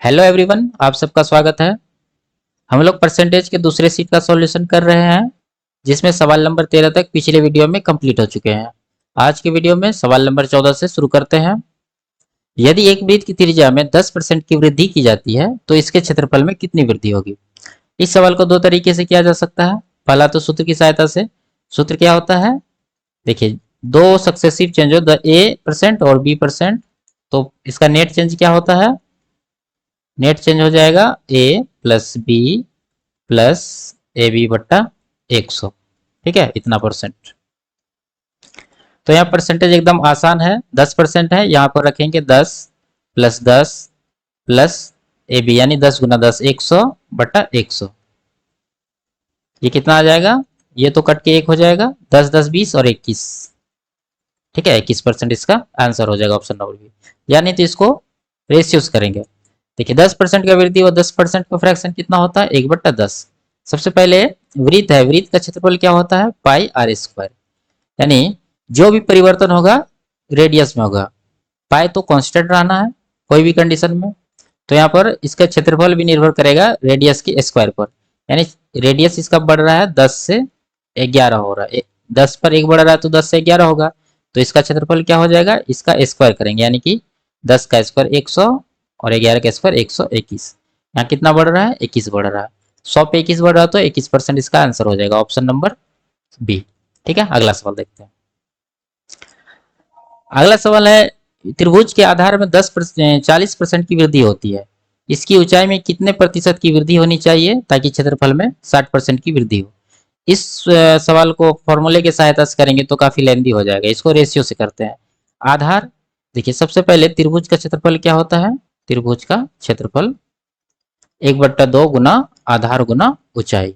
Hello everyone, आप सबका स्वागत है। हम लोग परसेंटेज के दूसरे सीट का सॉल्यूशन कर रहे हैं, जिसमें सवाल नंबर 13 तक पिछले वीडियो में कंप्लीट हो चुके हैं। आज के वीडियो में सवाल नंबर 14 से शुरू करते हैं। यदि एक वृत्त की त्रिज्या में 10% की वृद्धि की जाती है तो इसके क्षेत्रफल में कितनी वृद्धि होगी। इस सवाल को दो तरीके से किया जा सकता है। पहला तो सूत्र की सहायता से। सूत्र क्या होता है, देखिए, दो सक्सेसिव चेंज हो, द ए परसेंट और बी परसेंट, तो इसका नेट चेंज क्या होता है, नेट चेंज हो जाएगा A plus B plus A B बट्टा 100। ठीक है, इतना परसेंट। तो यहाँ परसेंटेज एकदम आसान है, 10% है, यहाँ पर रखेंगे 10 प्लस ए बी यानी 10 गुना 10 100 बट्टा 100। ये कितना आ जाएगा, ये तो कट के एक हो जाएगा, 10 10 20 और 21। ठीक है, 21% इसका आंसर हो जाएगा ऑप्शन नंबर बी। यानी तो इसको रेशियोज करेंगे। देखिए, 10% का वृद्धि और 10% का फ्रैक्शन कितना होता है, 1/10। सबसे पहले वृत्त है, वृत्त का क्षेत्रफल क्या होता है, पाई आर स्क्वायर। यानी जो भी परिवर्तन होगा रेडियस में होगा। पाई तो कांस्टेंट रहना है कोई भी कंडीशन में, तो यहाँ पर इसका क्षेत्रफल भी निर्भर करेगा रेडियस के स्क्वायर पर। यानी रेडियस इसका बढ़ रहा है 10 से 11 हो रहा है, 10 पर एक बढ़ रहा है तो 10 से 11 होगा। तो इसका क्षेत्रफल क्या हो जाएगा, इसका स्क्वायर करेंगे, यानी कि 10 का स्क्वायर 100 और 11 का स्क्वायर 121। यहाँ कितना बढ़ रहा है, 21 बढ़ रहा है। 100 पे 21 बढ़ रहा है तो 21% इसका आंसर हो जाएगा, ऑप्शन नंबर बी। ठीक है, अगला सवाल देखते हैं। अगला सवाल है, त्रिभुज के आधार में 40% की वृद्धि होती है, इसकी ऊंचाई में कितने प्रतिशत की वृद्धि होनी चाहिए ताकि क्षेत्रफल में 60% की वृद्धि हो। इस सवाल को फॉर्मूले की सहायता से करेंगे तो काफी लेंदी हो जाएगा, इसको रेशियो से करते हैं। आधार, देखिए सबसे पहले त्रिभुज का क्षेत्रफल क्या होता है, त्रिभुज का क्षेत्रफल 1/2 गुना आधार गुना ऊंचाई।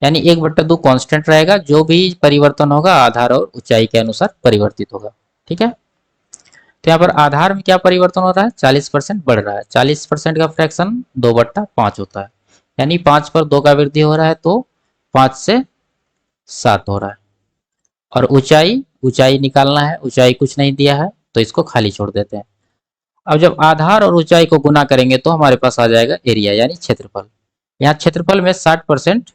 यानी 1/2 कांस्टेंट रहेगा, जो भी परिवर्तन होगा आधार और ऊंचाई के अनुसार परिवर्तित होगा। ठीक है, तो यहाँ पर आधार में क्या परिवर्तन हो रहा है, 40% बढ़ रहा है। 40% का फ्रैक्शन 2/5 होता है, यानी 5 पर 2 का वृद्धि हो रहा है तो 5 से 7 हो रहा है। और ऊंचाई, ऊंचाई निकालना है, ऊंचाई कुछ नहीं दिया है तो इसको खाली छोड़ देते हैं। अब जब आधार और ऊंचाई को गुना करेंगे तो हमारे पास आ जाएगा एरिया यानी क्षेत्रफल। यहाँ क्षेत्रफल में 60%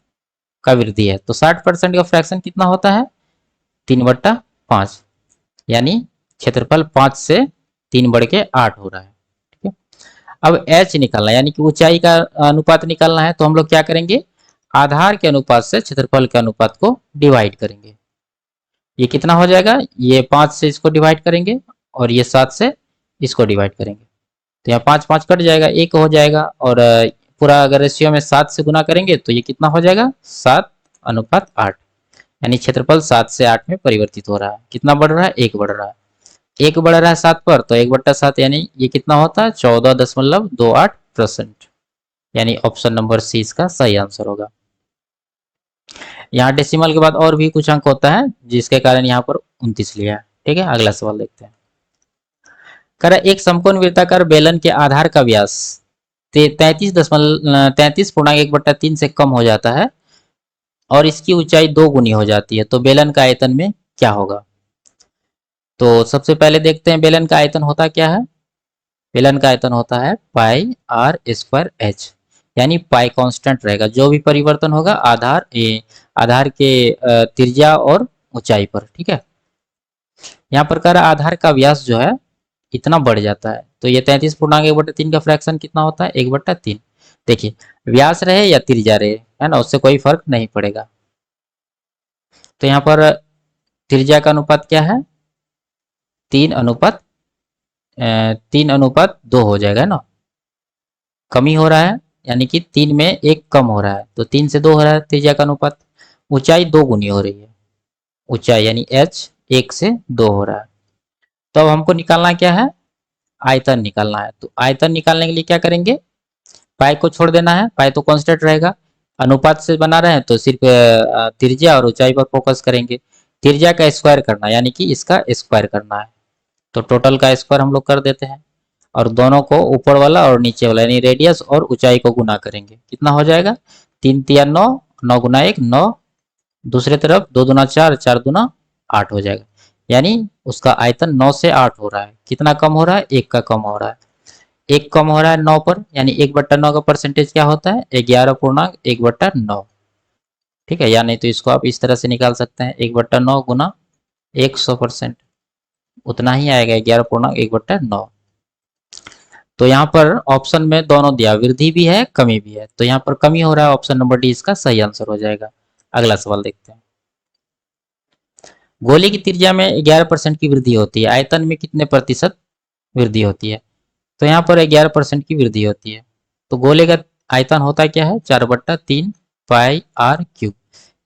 का वृद्धि है तो 60% का फ्रैक्शन कितना होता है, 3/5। यानी क्षेत्रफल 5 से 3 बढ़ के 8 हो रहा है। ठीक है, अब एच निकालना यानी कि ऊंचाई का अनुपात निकालना है, तो हम लोग क्या करेंगे, आधार के अनुपात से क्षेत्रफल के अनुपात को डिवाइड करेंगे। ये कितना हो जाएगा, ये 5 से इसको डिवाइड करेंगे और ये 7 से इसको डिवाइड करेंगे, तो यहाँ 5 5 कट जाएगा, 1 हो जाएगा। और पूरा अगर रेशियो में 7 से गुना करेंगे तो ये कितना हो जाएगा, 7/8। यानी क्षेत्रफल 7 से 8 में परिवर्तित हो रहा है। कितना बढ़ रहा है, 1 बढ़ रहा है। 1 बढ़ रहा है 7 पर तो 1/7, यानी ये कितना होता है, 14.28%। यानी ऑप्शन नंबर सी इसका सही आंसर होगा। यहाँ डेसिमल के बाद और भी कुछ अंक होता है जिसके कारण यहाँ पर 29 लिया है। ठीक है, अगला सवाल देखते हैं। कर एक समकोण वृत्ताकार बेलन के आधार का व्यास 33.1/3 से कम हो जाता है और इसकी ऊंचाई 2 गुनी हो जाती है, तो बेलन का आयतन में क्या होगा। तो सबसे पहले देखते हैं बेलन का आयतन होता क्या है। बेलन का आयतन होता है पाई आर स्क्वायर एच। यानी पाई कांस्टेंट रहेगा, जो भी परिवर्तन होगा आधार के त्रिज्या और ऊंचाई पर। ठीक है, यहाँ पर कह रहा आधार का व्यास जो है इतना बढ़ जाता है, तो ये 33.1/3 का फ्रैक्शन कितना होता है, 1/3। देखिए, व्यास रहे या त्रिज्या रहे, है ना, उससे कोई फर्क नहीं पड़ेगा। तो यहाँ पर त्रिज्या का अनुपात क्या है, 3:2 हो जाएगा ना, कमी हो रहा है, यानी कि 3 में 1 कम हो रहा है, तो 3 से 2 हो रहा है त्रिज्या का अनुपात। ऊंचाई 2 गुनी हो रही है, ऊंचाई यानी एच 1 से 2 हो रहा है। तो अब हमको निकालना क्या है, आयतन निकालना है। तो आयतन निकालने के लिए क्या करेंगे, पाई को छोड़ देना है, पाई तो कांस्टेंट रहेगा। अनुपात से बना रहे हैं तो सिर्फ त्रिज्या और ऊंचाई पर फोकस करेंगे। त्रिज्या का स्क्वायर करना यानी कि इसका स्क्वायर करना है, तो टोटल का स्क्वायर हम लोग कर देते हैं और दोनों को ऊपर वाला और नीचे वाला यानी रेडियस और ऊंचाई को गुना करेंगे। कितना हो जाएगा, 3 3 9, 9 गुना 1 9, दूसरे तरफ 2 दूना 4, 4 दूना 8 हो जाएगा। यानी उसका आयतन 9 से 8 हो रहा है। कितना कम हो रहा है, 1 का कम हो रहा है। एक कम हो रहा है 9 पर, यानी 1/9 का परसेंटेज क्या होता है 11.1/9। ठीक है, या नहीं तो इसको आप इस तरह से निकाल सकते हैं 1/9 गुना 100%, उतना ही आएगा 11.1/9। तो यहाँ पर ऑप्शन में दोनों दिया, वृद्धि भी है कमी भी है, तो यहाँ पर कमी हो रहा है, ऑप्शन नंबर डी इसका सही आंसर हो जाएगा। अगला सवाल देखते हैं। गोले की त्रिज्या में 11% की वृद्धि होती है, आयतन में कितने प्रतिशत वृद्धि होती है? तो यहाँ पर 11% की वृद्धि होती है। तो गोले का आयतन होता क्या है 4/3 पाई आर क्यूब।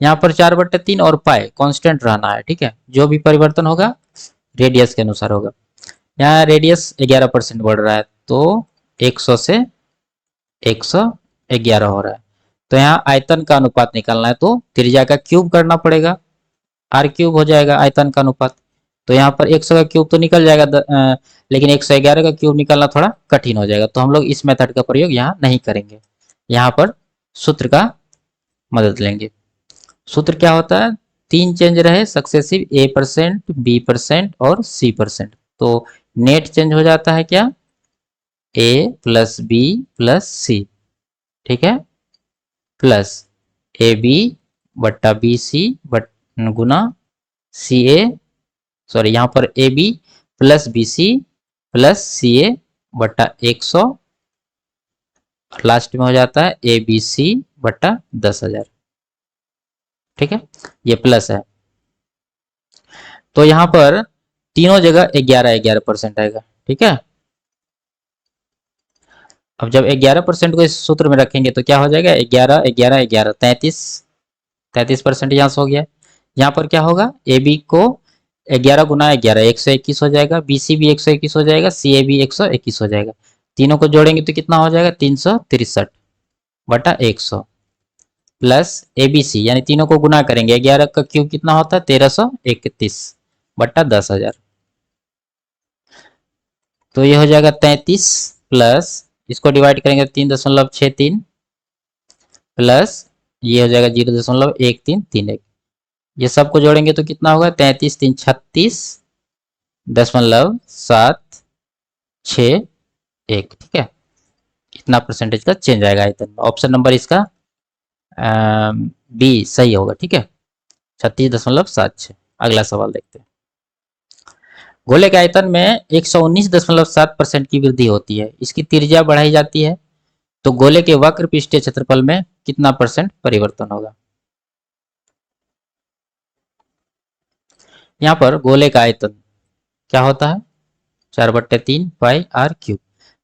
यहाँ पर 4/3 और पाई कांस्टेंट रहना है, ठीक है, जो भी परिवर्तन होगा रेडियस के अनुसार होगा। यहाँ रेडियस 11% बढ़ रहा है, तो 100 से 111 हो रहा है। तो यहाँ आयतन का अनुपात निकालना है, तो त्रिज्या का क्यूब करना पड़ेगा, आर क्यूब हो जाएगा आयतन का अनुपात। तो यहाँ पर 100 का क्यूब तो निकल जाएगा, लेकिन 111 का क्यूब निकालना थोड़ा कठिन हो जाएगा, तो हम लोग इस मेथड का प्रयोग यहाँ नहीं करेंगे, यहाँ पर सूत्र का मदद लेंगे। सूत्र क्या होता है, तीन चेंज रहे सक्सेसिव A%, B% और C%, तो नेट चेंज हो जाता है क्या A+B+C, ठीक है, प्लस AB/BC गुना CA, सॉरी यहाँ पर AB+BC प्लस CA/100, लास्ट में हो जाता है ABC/10,000। ठीक है, ये प्लस है, तो यहाँ पर तीनों जगह 11% आएगा। ठीक है, अब जब 11% को इस सूत्र में रखेंगे तो क्या हो जाएगा 11 11 11 33% यहाँ से हो गया। यहाँ पर क्या होगा ए बी को 11 गुना 11 121 हो जाएगा, बी सी भी 121 हो जाएगा, सी ए भी 121 हो जाएगा। तीनों को जोड़ेंगे तो कितना हो जाएगा 363/100 प्लस ए बी सी, यानी तीनों को गुना करेंगे 11 का क्यूब कितना होता है 1331/10,000। तो ये हो जाएगा 33 प्लस इसको डिवाइड करेंगे 3.63 प्लस ये हो जाएगा 0.1331। ये सबको जोड़ेंगे तो कितना होगा 33 3 36.761। ठीक है, इतना परसेंटेज का चेंज आएगा आयतन में। ऑप्शन नंबर इसका बी सही होगा। ठीक है, 36.76। अगला सवाल देखते हैं। गोले के आयतन में 119.7% की वृद्धि होती है, इसकी त्रिज्या बढ़ाई जाती है, तो गोले के वक्र पृष्ठीय क्षेत्रफल में कितना परसेंट परिवर्तन होगा? यहाँ पर गोले का आयतन क्या होता है 4/3 पाई आर क्यूब।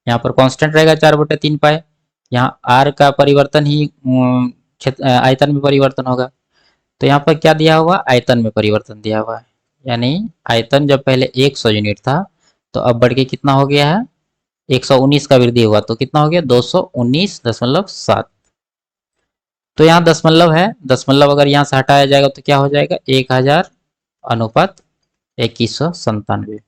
यहाँ पर कांस्टेंट रहेगा 4/3 पाई, यहाँ आर का परिवर्तन ही आयतन में परिवर्तन होगा। तो यहाँ पर क्या दिया हुआ आयतन में परिवर्तन दिया हुआ है, यानी आयतन जब पहले 100 यूनिट था तो अब बढ़ के कितना हो गया है 119 का वृद्धि हुआ तो कितना हो गया 219.7। तो यहाँ दशमलव है, दशमलव अगर यहाँ से हटाया जाएगा तो क्या हो जाएगा 1000/2197।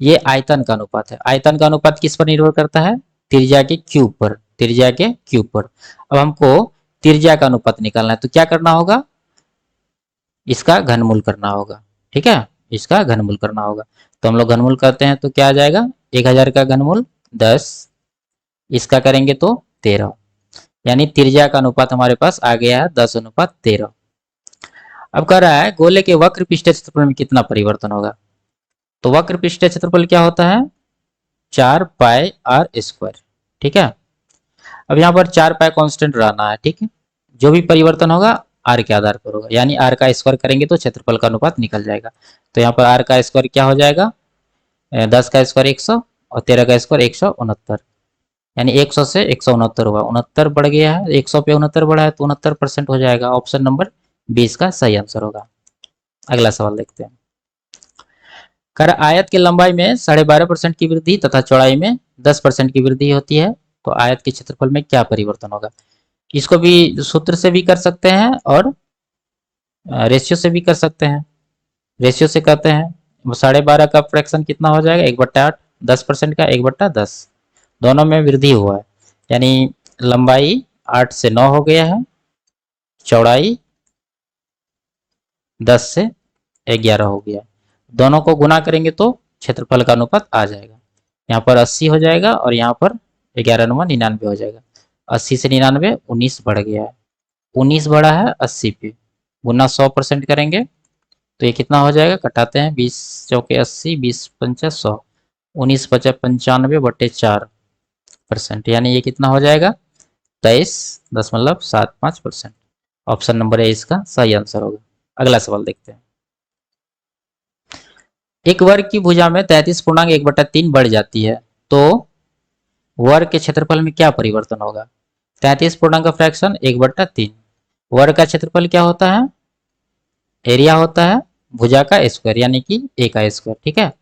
ये आयतन का अनुपात है। आयतन का अनुपात किस पर निर्भर करता है त्रिज्या के क्यूब पर, त्रिज्या के क्यूब पर। अब हमको त्रिज्या का अनुपात निकालना है, तो क्या करना होगा इसका घनमूल करना होगा। ठीक है, इसका घनमूल करना होगा, तो हम लोग घनमूल करते हैं तो क्या आ जाएगा 1000 का घनमूल 10, इसका करेंगे तो 13, यानी त्रिज्या का अनुपात हमारे पास आ गया है 10:13। अब कह रहा है गोले के वक्र पृष्ठीय क्षेत्रफल में कितना परिवर्तन होगा, तो वक्र पृष्ठीय क्षेत्रफल क्या होता है 4 पाई आर स्क्वायर। ठीक है, अब यहाँ पर 4 पाई कांस्टेंट रहना है। ठीक है, जो भी परिवर्तन होगा आर के आधार पर होगा, यानी आर का स्क्वायर करेंगे तो क्षेत्रफल का अनुपात निकल जाएगा। तो यहाँ पर आर का स्क्वायर क्या हो जाएगा 10 का स्क्वायर 100 और 13 का स्क्वायर 169, यानी 100 से 169 हुआ, 69 बढ़ गया है, 100 पे 69 बढ़ा है तो 69% हो जाएगा। ऑप्शन नंबर 20 का सही आंसर होगा। अगला सवाल देखते हैं। कर आयत की लंबाई में 12.5% की वृद्धि तथा चौड़ाई में 10% की वृद्धि होती है, तो आयत के क्षेत्रफल में क्या परिवर्तन होगा? इसको भी सूत्र से भी कर सकते हैं और रेशियो से भी कर सकते हैं। रेशियो से कहते हैं 12.5 का फ्रैक्शन कितना हो जाएगा 1/8, 10% का 1/10, दोनों में वृद्धि हुआ है, यानी लंबाई 8 से 9 हो गया है, चौड़ाई 10 से 11 हो गया। दोनों को गुना करेंगे तो क्षेत्रफल का अनुपात आ जाएगा। यहाँ पर 80 हो जाएगा और यहाँ पर 11 9 99 हो जाएगा। 80 से 99 19 बढ़ गया है, 19 बढ़ा है 80 पे, गुना 100% करेंगे तो ये कितना हो जाएगा, कटाते हैं 20 चौके 80, 20 पंचा 100, 19 पचा 95/4%, यानी ये कितना हो जाएगा 23.75%। ऑप्शन नंबर ए इसका सही आंसर होगा। अगला सवाल देखते हैं। एक वर्ग की भुजा में 33.1/3 बढ़ जाती है तो वर्ग के क्षेत्रफल में क्या परिवर्तन होगा। 33 पूर्णांक का फ्रैक्शन 1/3, वर्ग का क्षेत्रफल क्या होता है, एरिया होता है भुजा का स्क्वायर यानी कि ए का स्क्वायर, ठीक है।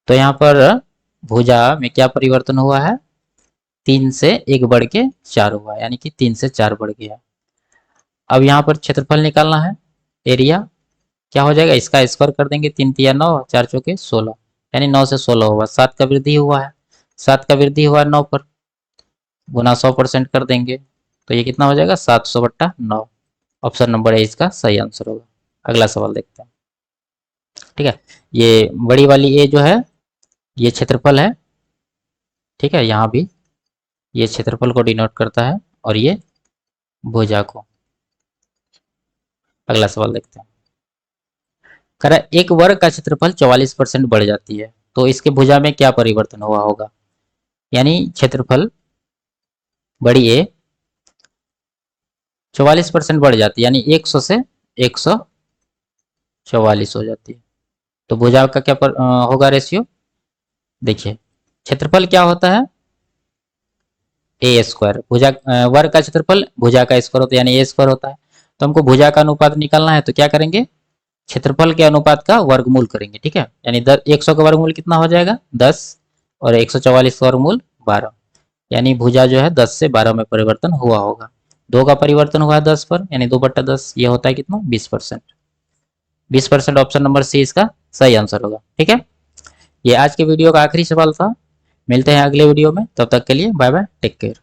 तो यहाँ पर भुजा में क्या परिवर्तन हुआ है, 3 से 1 बढ़ के 4 हुआ है, यानी कि 3 से 4 बढ़ गया। अब यहाँ पर क्षेत्रफल निकालना है, एरिया क्या हो जाएगा, इसका स्क्वायर कर देंगे, 3 तिया 9, 4 चौके 16, यानी 9 से 16 हुआ, 7 का वृद्धि हुआ है, 7 का वृद्धि हुआ है 9 पर, गुना 100% कर देंगे तो ये कितना हो जाएगा 700/9। ऑप्शन नंबर ए इसका सही आंसर होगा। अगला सवाल देखते हैं, ठीक है। ये बड़ी वाली ए जो है ये क्षेत्रफल है, ठीक है, यहाँ भी ये क्षेत्रफल को डिनोट करता है और ये भुजा को। अगला सवाल देखते हैं, कह रहा है एक वर्ग का क्षेत्रफल 44% बढ़ जाती है तो इसके भुजा में क्या परिवर्तन हुआ होगा, यानी क्षेत्रफल बड़ी ए 44% बढ़ जाती है, यानी 100 से 144 हो जाती है, तो भुजा का क्या होगा रेशियो। देखिए क्षेत्रफल क्या होता है, ए स्क्वायर, भुजा वर्ग का क्षेत्रफल भुजा का स्क्वायर होता है यानी ए स्क्वायर होता है। तो हमको भुजा का अनुपात निकालना है तो क्या करेंगे, क्षेत्रफल के अनुपात का वर्गमूल करेंगे, ठीक है। यानी 100 का वर्गमूल कितना हो जाएगा 10 और 144 का वर्गमूल 12, यानी भुजा जो है 10 से 12 में परिवर्तन हुआ होगा। 2 का परिवर्तन हुआ है 10 पर, यानी 2/10, ये होता है कितना 20%। 20% ऑप्शन नंबर सी इसका सही आंसर होगा, ठीक है। ये आज के वीडियो का आखिरी सवाल था, मिलते हैं अगले वीडियो में, तब तक के लिए बाय बाय, टेक केयर।